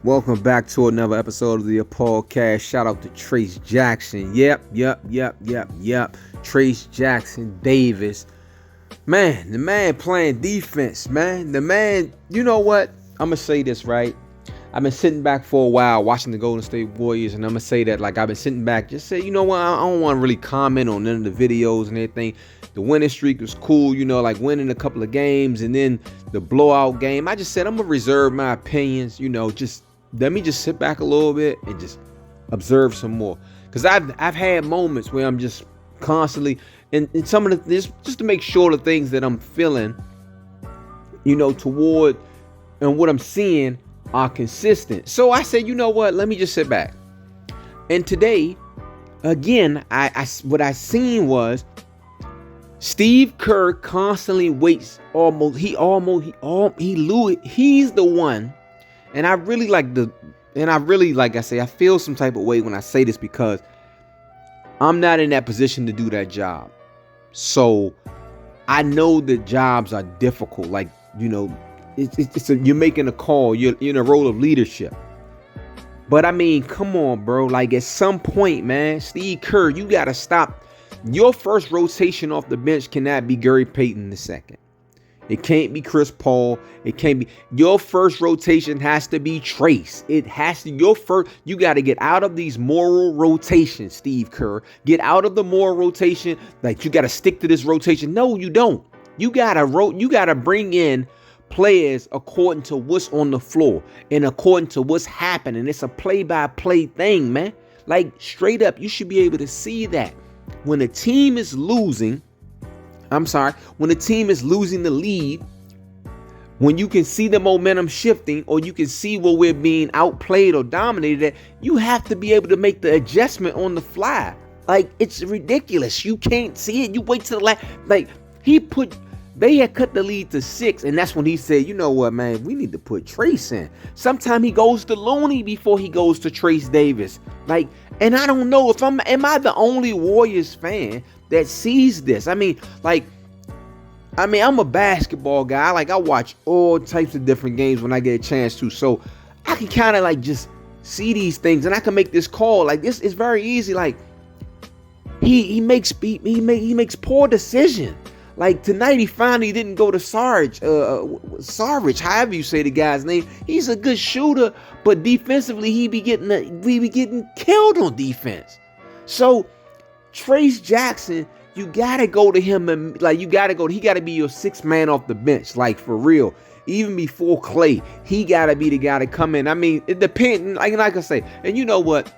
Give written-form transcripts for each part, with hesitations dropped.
Welcome back to another episode of the podcast. Shout out to Trayce Jackson. Yep. Trayce Jackson Davis. Man, the man playing defense, man. The man, you know what? I'm going to say this, right? I've been sitting back for a while watching the Golden State Warriors, and I'm going to say that, like, I've been sitting back, just say, you know what? I don't want to really comment on none of the videos and everything. The winning streak was cool, you know, like winning a couple of games and then the blowout game. I just said I'm going to reserve my opinions, you know, just let me just sit back a little bit and just observe some more. Because I've had moments where I'm just constantly, and some of the, just to make sure the things that I'm feeling, you know, toward and what I'm seeing are consistent. So I said, you know what, let me just sit back. And today, again, what I seen was Steve Kerr constantly waits he's the one. And I really like I say, I feel some type of way when I say this because I'm not in that position to do that job. So I know that jobs are difficult. Like, you know, you're making a call. You're in a role of leadership. But I mean, come on, bro. Like at some point, man, Steve Kerr, you got to stop. Your first rotation off the bench cannot be Gary Payton II. It can't be Chris Paul. It can't be. Your first rotation has to be Trayce. It has to. You got to get out of these moral rotations, Steve Kerr. Get out of the moral rotation. Like you got to stick to this rotation. No, you don't. You gotta bring in players according to what's on the floor and according to what's happening. It's a play-by-play thing, man. Like straight up, you should be able to see that when a team is losing. When the team is losing the lead, when you can see the momentum shifting or you can see where we're being outplayed or dominated at, you have to be able to make the adjustment on the fly. Like, it's ridiculous. You can't see it. You wait till the last. Like, they had cut the lead to 6, and that's when he said, you know what, man, we need to put Trayce in. Sometimes he goes to Looney before he goes to Trayce Davis. Like, and I don't know am I the only Warriors fan that sees this? I mean, I'm a basketball guy. Like, I watch all types of different games when I get a chance to. So I can kind of like just see these things and I can make this call. Like, this is very easy. Like, he makes poor decisions. Like tonight, he finally didn't go to Sarge, however you say the guy's name. He's a good shooter, but defensively, he be getting killed on defense. So Trayce Jackson, you gotta go to him and he gotta be your sixth man off the bench, like for real. Even before Clay, he gotta be the guy to come in. I mean, it depends, like I say, and you know what?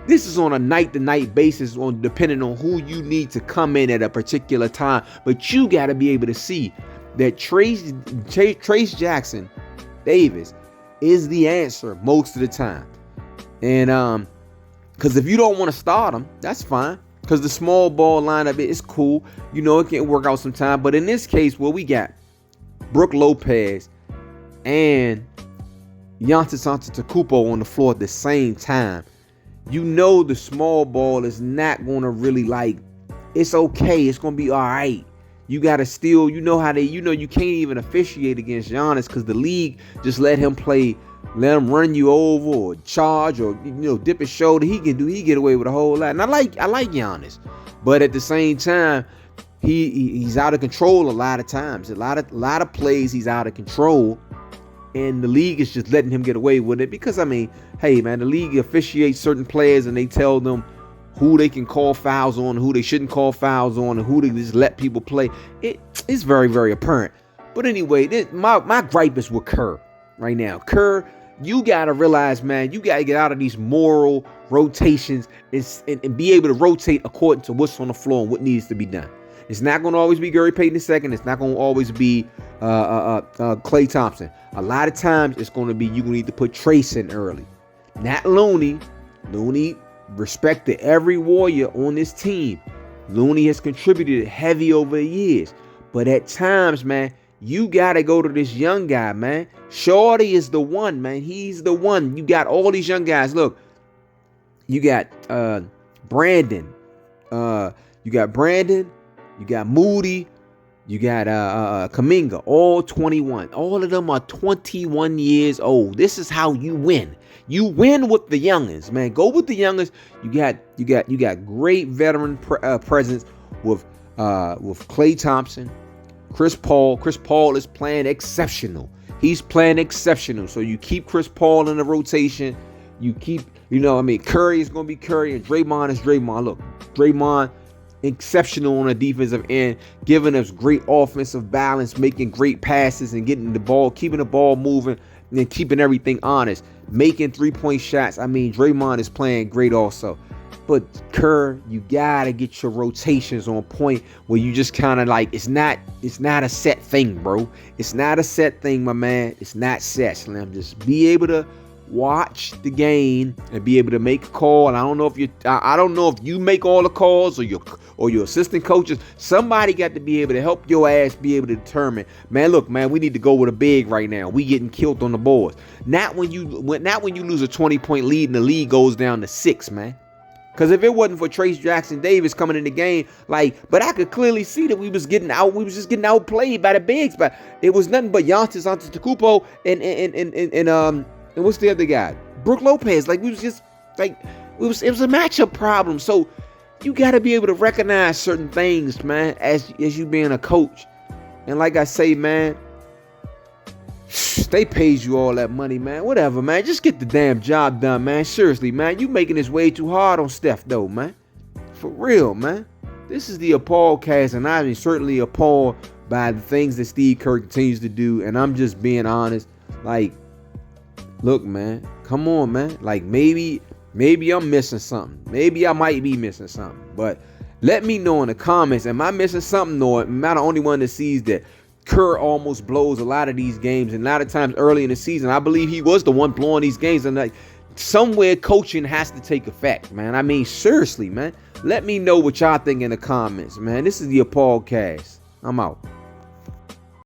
This is on a night-to-night basis, depending on who you need to come in at a particular time. But you got to be able to see that Trayce Jackson Davis is the answer most of the time. And because if you don't want to start him, that's fine. Because the small ball lineup is cool. You know, it can work out sometime. But in this case, where we got Brook Lopez and Giannis Antetokounmpo on the floor at the same time, you know the small ball is not going to really it's okay. It's going to be all right. You got to still, you can't even officiate against Giannis because the league just let him run you over or charge or, dip his shoulder. He get away with a whole lot. And I like Giannis. But at the same time, he's out of control a lot of times. A lot of plays he's out of control. And the league is just letting him get away with it because, I mean, hey, man, the league officiates certain players and they tell them who they can call fouls on, who they shouldn't call fouls on, and who they just let people play. It's very, very apparent. But anyway, my gripe is with Kerr right now. Kerr, you got to realize, man, you got to get out of these moral rotations and be able to rotate according to what's on the floor and what needs to be done. It's not going to always be Gary Payton II. It's not going to always be Klay Thompson. A lot of times it's going to be you need to put Trayce in early. Not Looney. Looney respected every Warrior on this team. Looney has contributed heavy over the years. But at times, man, you got to go to this young guy, man. Shorty is the one, man. He's the one. You got all these young guys. Look, you got Brandon. You got Moody. You got Kuminga, all 21. All of them are 21 years old. This is how you win. You win with the youngins, man. Go with the youngins. You got great veteran presence with Klay Thompson, Chris Paul. Chris Paul is playing exceptional. He's playing exceptional. So you keep Chris Paul in the rotation. You keep, Curry is going to be Curry and Draymond is Draymond. Look, Draymond, exceptional on the defensive end, giving us great offensive balance, making great passes and getting the ball, keeping the ball moving and keeping everything honest, making 3-point shots. I mean, Draymond is playing great also. But Kerr, you gotta get your rotations on point where you just kind of like, it's not a set thing, bro. It's not a set thing, my man. It's not set, Slim. Just be able to watch the game and be able to make a call. And I don't know if you make all the calls or your assistant coaches. Somebody got to be able to help your ass be able to determine, man, look, man, we need to go with a big right now. We getting killed on the boards. Not when you lose a 20-point lead and the lead goes down to 6, man. Because if it wasn't for Trace Jackson Davis coming in the game, but I could clearly see that we was just getting outplayed by the bigs. But it was nothing but Giannis Antetokounmpo and what's the other guy? Brook Lopez. It was a matchup problem. So you got to be able to recognize certain things, man, as you being a coach. And like I say, man, they paid you all that money, man. Whatever, man. Just get the damn job done, man. Seriously, man. You making this way too hard on Steph, though, man. For real, man. This is the Appalled Cast, and I'm certainly appalled by the things that Steve Kerr continues to do. And I'm just being honest. Look, man. Come on, man. Maybe I'm missing something. Maybe I might be missing something. But let me know in the comments. Am I missing something, or am I the only one that sees that Kerr almost blows a lot of these games, and a lot of times early in the season, I believe he was the one blowing these games, and somewhere coaching has to take effect, man. I mean, seriously, man. Let me know what y'all think in the comments, man. This is the Appalled Cast. I'm out.